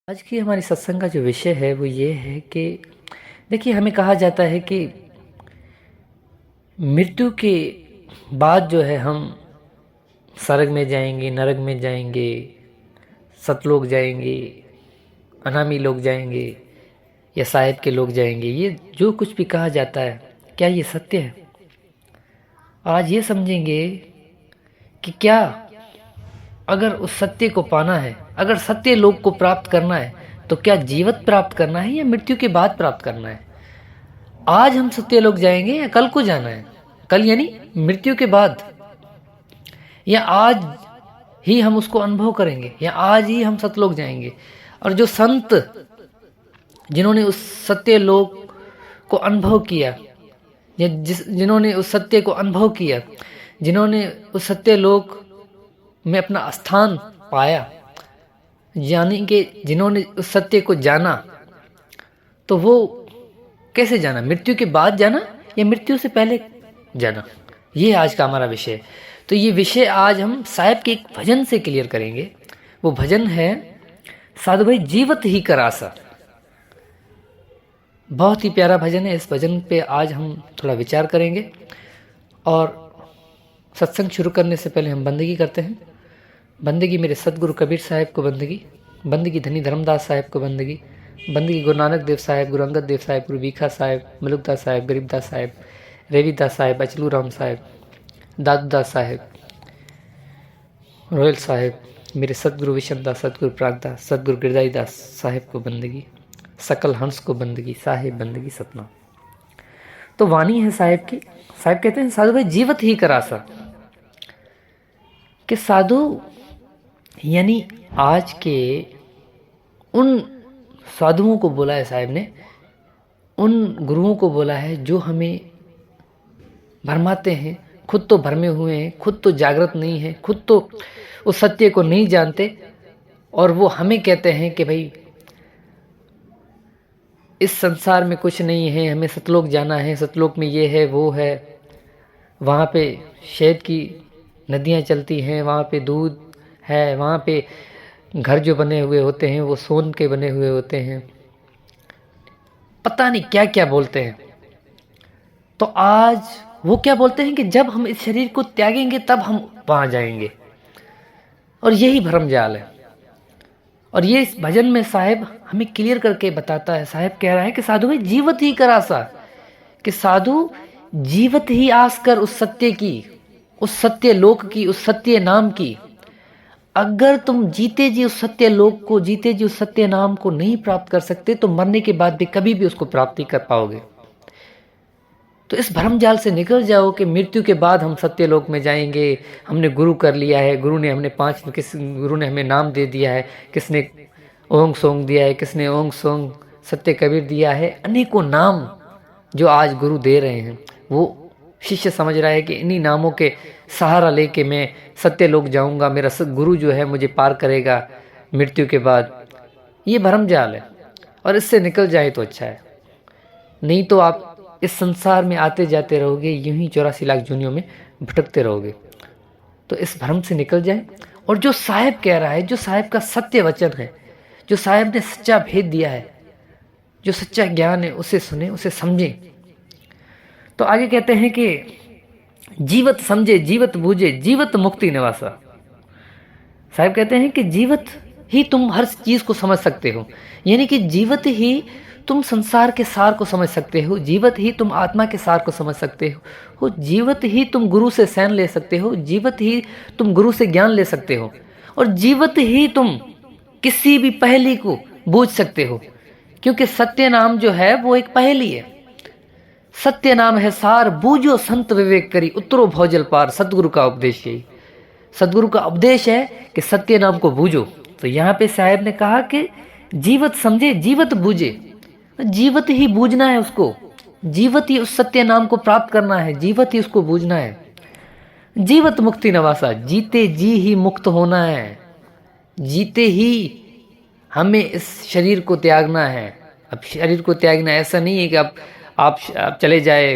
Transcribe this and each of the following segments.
आज की हमारी सत्संग का जो विषय है वो ये है कि देखिए, हमें कहा जाता है कि मृत्यु के बाद जो है हम स्वर्ग में जाएंगे, नरक में जाएंगे, सतलोक जाएंगे, अनामी लोग जाएंगे या साहिब के लोग जाएंगे। ये जो कुछ भी कहा जाता है, क्या ये सत्य है? आज ये समझेंगे कि क्या अगर उस सत्य को पाना है, अगर सत्य लोक को प्राप्त करना है, तो क्या जीवित प्राप्त करना है या मृत्यु के बाद प्राप्त करना है? आज हम सत्य लोक जाएंगे या कल को जाना है? कल यानी मृत्यु के बाद, या आज ही हम उसको अनुभव करेंगे, या आज ही हम सतलोक जाएंगे? और जो संत जिन्होंने उस सत्य लोक को अनुभव किया, या जिन्होंने उस सत्य को अनुभव किया, जिन्होंने उस सत्य लोक में अपना स्थान पाया, यानी कि जिन्होंने उस सत्य को जाना, तो वो कैसे जाना? मृत्यु के बाद जाना या मृत्यु से पहले जाना? ये आज का हमारा विषय है। तो ये विषय आज हम साहिब के एक भजन से क्लियर करेंगे। वो भजन है साधु भाई जीवत ही करासा। बहुत ही प्यारा भजन है। इस भजन पे आज हम थोड़ा विचार करेंगे। और सत्संग शुरू करने से पहले हम बंदगी करते हैं। बंदगी मेरे सतगुरु कबीर साहिब को बंदगी, बंदगी धनी धर्मदास साहिब को बंदगी, बंदगी गुरु नानक देव साहिब, गुरु अंगद देव साहिब, गुरु बीखा साहिब, मलुकदास साहिब, गरीबदास साहिब, रेवीदास साहिब, अचलू राम साहिब, दादूदास साहिब, रोयल साहिब, मेरे सतगुरु विशनदास, सतगुरु प्रागदास, सतगुरु गिरदाई दास साहिब को बंदगी, सकल हंस को बंदगी, साहिब बंदगी सतना। तो वाणी है साहिब की। साहिब कहते हैं साधु भाई जीवत ही करासा, कि साधु यानी आज के उन साधुओं को बोला है साहिब ने, उन गुरुओं को बोला है जो हमें भरमाते हैं, खुद तो भरमे हुए हैं, खुद तो जागृत नहीं है, खुद तो उस सत्य को नहीं जानते, और वो हमें कहते हैं कि भाई इस संसार में कुछ नहीं है, हमें सतलोक जाना है, सतलोक में ये है वो है, वहाँ पे शहद की नदियाँ चलती हैं, वहाँ पे दूध है, वहाँ पे घर जो बने हुए होते हैं वो सोन के बने हुए होते हैं, पता नहीं क्या क्या बोलते हैं। तो आज वो क्या बोलते हैं कि जब हम इस शरीर को त्यागेंगे तब हम वहाँ जाएंगे, और यही भ्रमजाल है। और ये इस भजन में साहिब हमें क्लियर करके बताता है। साहिब कह रहा है कि साधु भाई जीवत ही करासा, कि साधु जीवत ही आस कर उस सत्य की, उस सत्य लोक की, उस सत्य नाम की। अगर तुम जीते जी उस सत्य लोक को, जीते जी उस सत्य नाम को नहीं प्राप्त कर सकते, तो मरने के बाद भी कभी भी उसको प्राप्ति कर पाओगे। तो इस भ्रमजाल से निकल जाओ कि मृत्यु के बाद हम सत्य लोक में जाएंगे, हमने गुरु कर लिया है, गुरु ने हमने गुरु ने हमें नाम दे दिया है, किसने ओंग सोंग दिया है, किसने ओंग सोंग सत्य कबीर दिया है, अनेकों नाम जो आज गुरु दे रहे हैं, वो शिष्य समझ रहा है कि इन्हीं नामों के सहारा लेके मैं सत्य लोक जाऊंगा, मेरा गुरु जो है मुझे पार करेगा मृत्यु के बाद। ये भ्रमजाल है, और इससे निकल जाए तो अच्छा है, नहीं तो आप इस संसार में आते जाते रहोगे, यूं ही 84 लाख जूनियों में भटकते रहोगे। तो इस भ्रम से निकल जाए, और जो साहिब कह रहा है, जो साहिब का सत्य वचन है, जो साहिब ने सच्चा भेद दिया है, जो सच्चा ज्ञान है, उसे सुने, उसे समझें। तो आगे कहते हैं कि जीवत समझे, जीवत बूझे, जीवत मुक्ति निवासा। साहिब कहते हैं कि जीवत ही तुम हर चीज को समझ सकते हो, यानी कि जीवत ही तुम संसार के सार को समझ सकते हो, जीवत ही तुम आत्मा के सार को समझ सकते हो, जीवत ही तुम गुरु से सैन ले सकते हो, जीवत ही तुम गुरु से ज्ञान ले सकते हो, और जीवत ही तुम किसी भी पहेली को बूझ सकते हो, क्योंकि सत्य नाम जो है वो एक पहेली है। सत्य नाम है सार, बूझो संत विवेक करी, उतरो भौजल पार। सतगुरु का उपदेश यही, सतगुरु का उपदेश है कि सत्य नाम को बूझो। तो यहाँ पे साहिब ने कहा कि जीवत समझे, जीवत बूझे, जीवत ही बूझना है उसको, जीवत ही उस सत्य नाम को प्राप्त करना है, जीवत ही उसको बूझना है। जीवत मुक्ति नवासा, जीते जी ही मुक्त होना है, जीते ही हमें इस शरीर को त्यागना है। अब शरीर को त्यागना ऐसा नहीं है कि आप चले जाए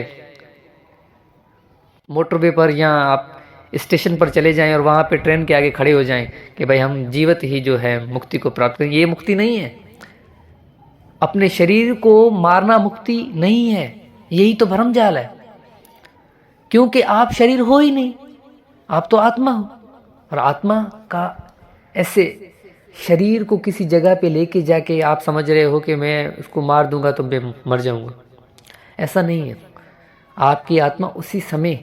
मोटरवे पर, या आप स्टेशन पर चले जाएं और वहाँ पे ट्रेन के आगे खड़े हो जाएं कि भाई हम जीवत ही जो है मुक्ति को प्राप्त करेंगे। ये मुक्ति नहीं है। अपने शरीर को मारना मुक्ति नहीं है, यही तो भ्रम जाल है। क्योंकि आप शरीर हो ही नहीं, आप तो आत्मा हो। और आत्मा का ऐसे शरीर को किसी जगह पे लेके जाके आप समझ रहे हो कि मैं उसको मार दूंगा तो मैं मर जाऊंगा, ऐसा नहीं है। आपकी आत्मा उसी समय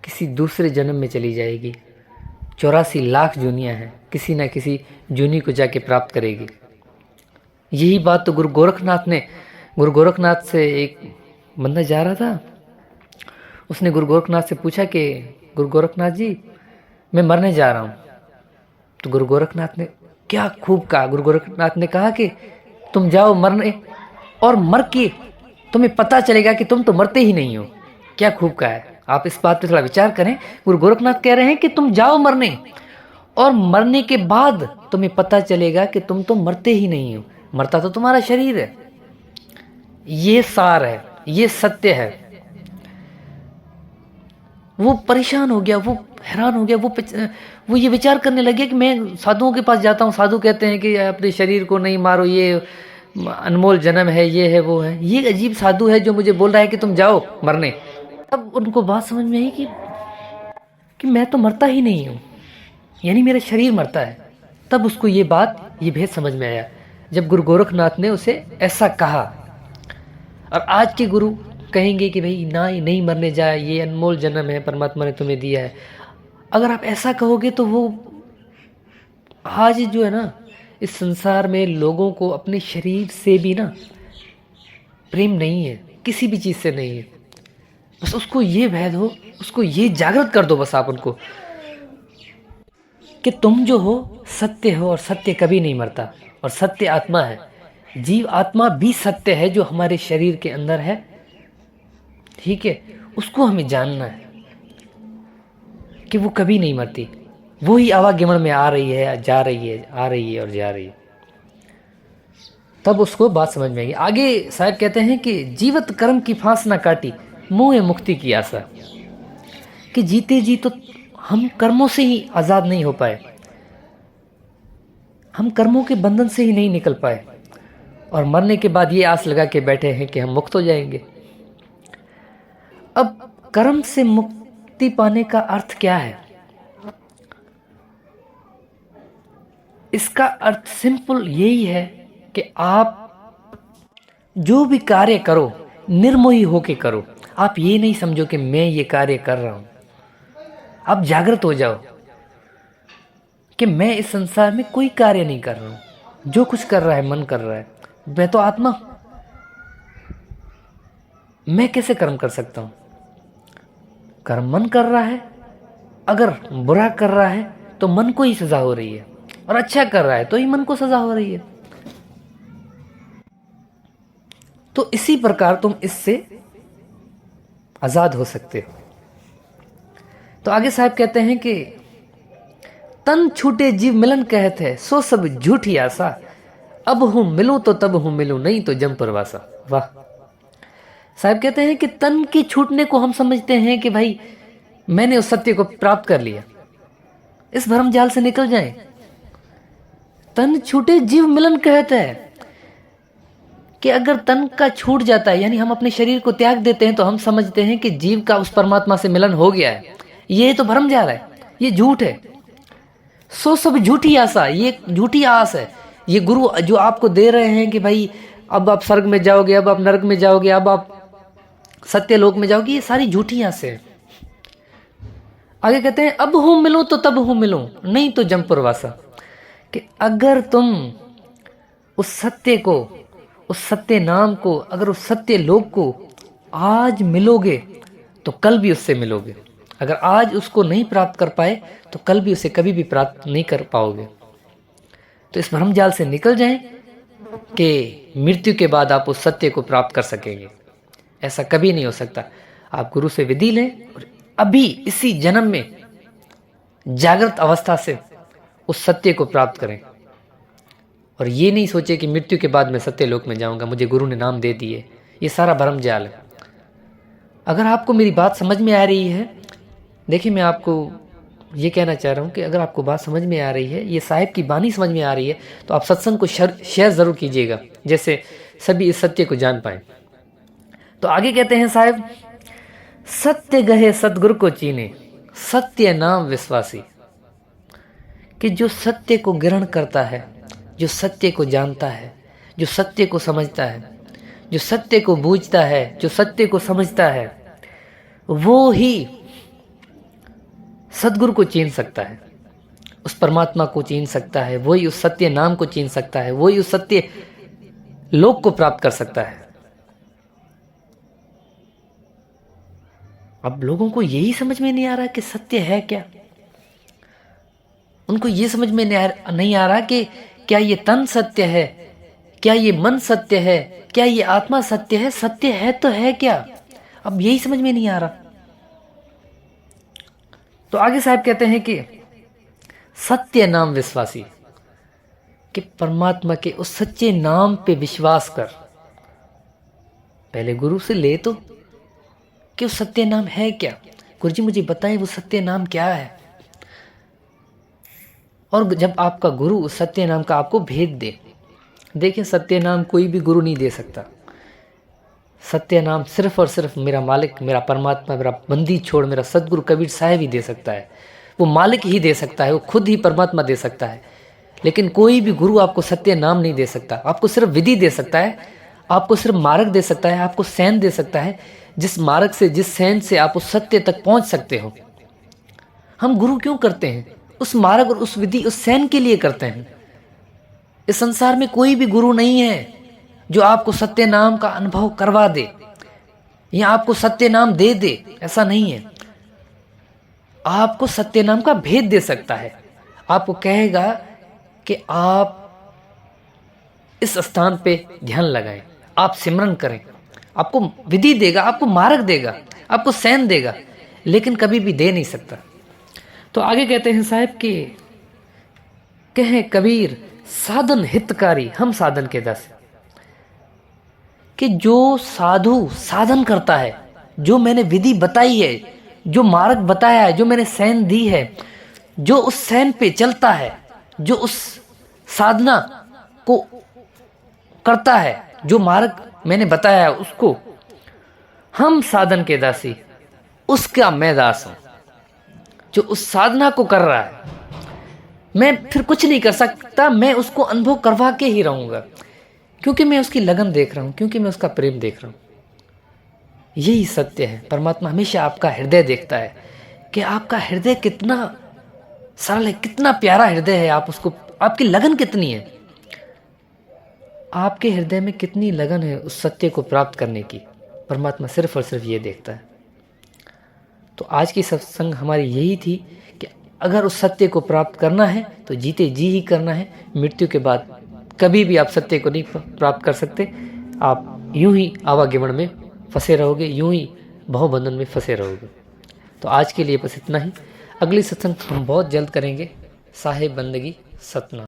किसी दूसरे जन्म में चली जाएगी। 84 लाख जूनियाँ हैं, किसी ना किसी जूनी को जाके प्राप्त करेगी। यही बात तो गुरु गोरखनाथ से एक बंदा जा रहा था, उसने गुरु गोरखनाथ से पूछा कि गुरु गोरखनाथ जी मैं मरने जा रहा हूँ। तो गुरु गोरखनाथ ने क्या खूब कहा, गुरु गोरखनाथ ने कहा कि तुम जाओ मरने, और मर के तुम्हें पता चलेगा कि तुम तो मरते ही नहीं हो। क्या खूब कहा है, आप इस बात पे थोड़ा विचार करें। गुरु गोरखनाथ कह रहे हैं कि तुम जाओ मरने, और मरने के बाद तुम्हें पता चलेगा कि तुम तो मरते ही नहीं हो, मरता तो तुम्हारा शरीर है। ये सार है, ये सत्य है। वो परेशान हो गया, वो हैरान हो गया, वो ये विचार करने लगे कि मैं साधुओं के पास जाता हूँ, साधु कहते हैं कि अपने शरीर को नहीं मारो, ये अनमोल जन्म है, ये है वो है। ये अजीब साधु है जो मुझे बोल रहा है कि तुम जाओ मरने। तब उनको बात समझ में आई कि मैं तो मरता ही नहीं हूँ, यानी मेरा शरीर मरता है। तब उसको ये भेद समझ में आया जब गुरु गोरखनाथ ने उसे ऐसा कहा। और आज के गुरु कहेंगे कि भाई ना, नहीं मरने जाए, ये अनमोल जन्म है, परमात्मा ने तुम्हें दिया है। अगर आप ऐसा कहोगे तो वो आज जो है ना, इस संसार में लोगों को अपने शरीर से भी ना प्रेम नहीं है, किसी भी चीज़ से नहीं है। बस उसको ये भेद हो, उसको ये जागृत कर दो बस आप उनको कि तुम जो हो सत्य हो, और सत्य कभी नहीं मरता, और सत्य आत्मा है। जीव आत्मा भी सत्य है जो हमारे शरीर के अंदर है, ठीक है। उसको हमें जानना है कि वो कभी नहीं मरती, वो ही आवागमन में आ रही है, जा रही है, आ रही है और जा रही है। तब उसको बात समझ में आएगी। आगे साहब कहते हैं कि जीवत कर्म की फांस ना काटी, मोह मुक्ति की आशा। कि जीते जी तो हम कर्मों से ही आज़ाद नहीं हो पाए, हम कर्मों के बंधन से ही नहीं निकल पाए, और मरने के बाद ये आस लगा के बैठे हैं कि हम मुक्त हो जाएंगे। अब कर्म से मुक्ति पाने का अर्थ क्या है? इसका अर्थ सिंपल यही है कि आप जो भी कार्य करो निर्मोही होके करो। आप ये नहीं समझो कि मैं ये कार्य कर रहा हूं। आप जागृत हो जाओ कि मैं इस संसार में कोई कार्य नहीं कर रहा हूं, जो कुछ कर रहा है मन कर रहा है। मैं तो आत्मा, मैं कैसे कर्म कर सकता हूं? कर्म मन कर रहा है, अगर बुरा कर रहा है तो मन को ही सजा हो रही है, और अच्छा कर रहा है तो ही मन को सजा हो रही है। तो इसी प्रकार तुम इससे आजाद हो सकते हो। तो आगे साहब कहते हैं कि तन छूटे जीव मिलन कहते हैं, सो सब झूठी आशा, अब हूं मिलूं तो तब हूं मिलूं, नहीं तो जम परवासा। वाह। साहब कहते हैं कि तन के छूटने को हम समझते हैं कि भाई मैंने उस सत्य को प्राप्त कर लिया, इस भ्रम जाल से निकल जाएं। तन छूटे जीव मिलन कहते हैं कि अगर तन का छूट जाता है, यानी हम अपने शरीर को त्याग देते हैं, तो हम समझते हैं कि जीव का उस परमात्मा से मिलन हो गया है। ये तो भ्रम जाल है, ये झूठ है। सो सब झूठी आशा, ये झूठी आस है। ये गुरु जो आपको दे रहे हैं कि भाई अब आप स्वर्ग में जाओगे, अब आप नरक में जाओगे, अब आप सत्यलोक में जाओगे, ये सारी झूठी आस है। आगे कहते हैं अब हूं मिलूं तो तब हूं मिलूं, नहीं तो जम परवासा। कि अगर तुम उस सत्य को, उस सत्य नाम को, अगर उस सत्य लोक को आज मिलोगे तो कल भी उससे मिलोगे। अगर आज उसको नहीं प्राप्त कर पाए तो कल भी उसे कभी भी प्राप्त नहीं कर पाओगे। तो इस भ्रम जाल से निकल जाएं कि मृत्यु के बाद आप उस सत्य को प्राप्त कर सकेंगे। ऐसा कभी नहीं हो सकता। आप गुरु से विधि लें और अभी इसी जन्म में जागृत अवस्था से उस सत्य को प्राप्त करें, और ये नहीं सोचे कि मृत्यु के बाद मैं सत्य लोक में जाऊंगा, मुझे गुरु ने नाम दे दिए। ये सारा भ्रम जाल है। अगर आपको मेरी बात समझ में आ रही है, देखिए मैं आपको ये कहना चाह रहा हूँ कि अगर आपको बात समझ में आ रही है, ये साहिब की बानी समझ में आ रही है, तो आप सत्संग को शेयर ज़रूर कीजिएगा, जैसे सभी इस सत्य को जान पाएँ। तो आगे कहते हैं साहिब, सत्य गहे सतगुरु को चीने, सत्य नाम विश्वासी। कि जो सत्य को ग्रहण करता है, जो सत्य को जानता है, जो सत्य को समझता है, जो सत्य को बूझता है, जो सत्य को समझता है, वो ही सद्गुरु को चीन सकता है, उस परमात्मा को चीन सकता है, वही उस सत्य नाम को चीन सकता है, वही उस सत्य लोक को प्राप्त कर सकता है। अब लोगों को यही समझ में नहीं आ रहा कि सत्य है क्या। उनको ये समझ में नहीं आ रहा कि क्या ये तन सत्य है, क्या ये मन सत्य है, क्या ये आत्मा सत्य है। सत्य है तो है क्या, अब यही समझ में नहीं आ रहा। तो आगे साहब कहते हैं कि सत्य नाम विश्वासी, कि परमात्मा के उस सच्चे नाम पे विश्वास कर। पहले गुरु से ले तो कि उस सत्य नाम है क्या, गुरुजी मुझे बताएं वो सत्य नाम क्या है। और जब आपका गुरु उस सत्य नाम का आपको भेद दे, देखिए सत्य नाम कोई भी गुरु नहीं दे सकता। सत्य नाम सिर्फ और सिर्फ मेरा मालिक, मेरा परमात्मा, मेरा बंदी छोड़ मेरा सदगुरु कबीर साहब ही दे सकता है। वो मालिक ही दे सकता है, वो खुद ही परमात्मा दे सकता है। लेकिन कोई भी गुरु आपको सत्य नाम नहीं दे सकता। आपको सिर्फ विधि दे सकता है, आपको सिर्फ मार्ग दे सकता है, आपको सैन दे सकता है, जिस मार्ग से, जिस सैन से आप उस सत्य तक पहुंच सकते हो। हम गुरु क्यों करते हैं? उस मार्ग और उस विधि, उस सैन के लिए करते हैं। इस संसार में कोई भी गुरु नहीं है जो आपको सत्य नाम का अनुभव करवा दे या आपको सत्य नाम दे दे, ऐसा नहीं है। आपको सत्य नाम का भेद दे सकता है। आपको कहेगा कि आप इस स्थान पे ध्यान लगाएं, आप सिमरन करें, आपको विधि देगा, आपको मार्ग देगा, आपको सैन देगा, लेकिन कभी भी दे नहीं सकता। तो आगे कहते हैं साहब कि कहें कबीर साधन हितकारी हम साधन के दास, कि जो साधु साधन करता है, जो मैंने विधि बताई है, जो मार्ग बताया है, जो मैंने सैन दी है, जो उस सैन पे चलता है, जो उस साधना को करता है, जो मार्ग मैंने बताया है उसको, हम साधन के दासी, उसका मैं दास हूं। जो उस साधना को कर रहा है, मैं फिर कुछ नहीं कर सकता, मैं उसको अनुभव करवा के ही रहूंगा, क्योंकि मैं उसकी लगन देख रहा हूं, क्योंकि मैं उसका प्रेम देख रहा हूं। यही सत्य है। परमात्मा हमेशा आपका हृदय देखता है कि आपका हृदय कितना सरल है, कितना प्यारा हृदय है। आप उसको, आपकी लगन कितनी है, आपके हृदय में कितनी लगन है उस सत्य को प्राप्त करने की। परमात्मा सिर्फ और सिर्फ ये देखता है। तो आज की सत्संग हमारी यही थी कि अगर उस सत्य को प्राप्त करना है तो जीते जी ही करना है। मृत्यु के बाद कभी भी आप सत्य को नहीं प्राप्त कर सकते। आप यूं ही आवागमन में फंसे रहोगे, यूं ही भवबंधन में फंसे रहोगे। तो आज के लिए बस इतना ही। अगली सत्संग हम बहुत जल्द करेंगे। साहिब बंदगी सतना।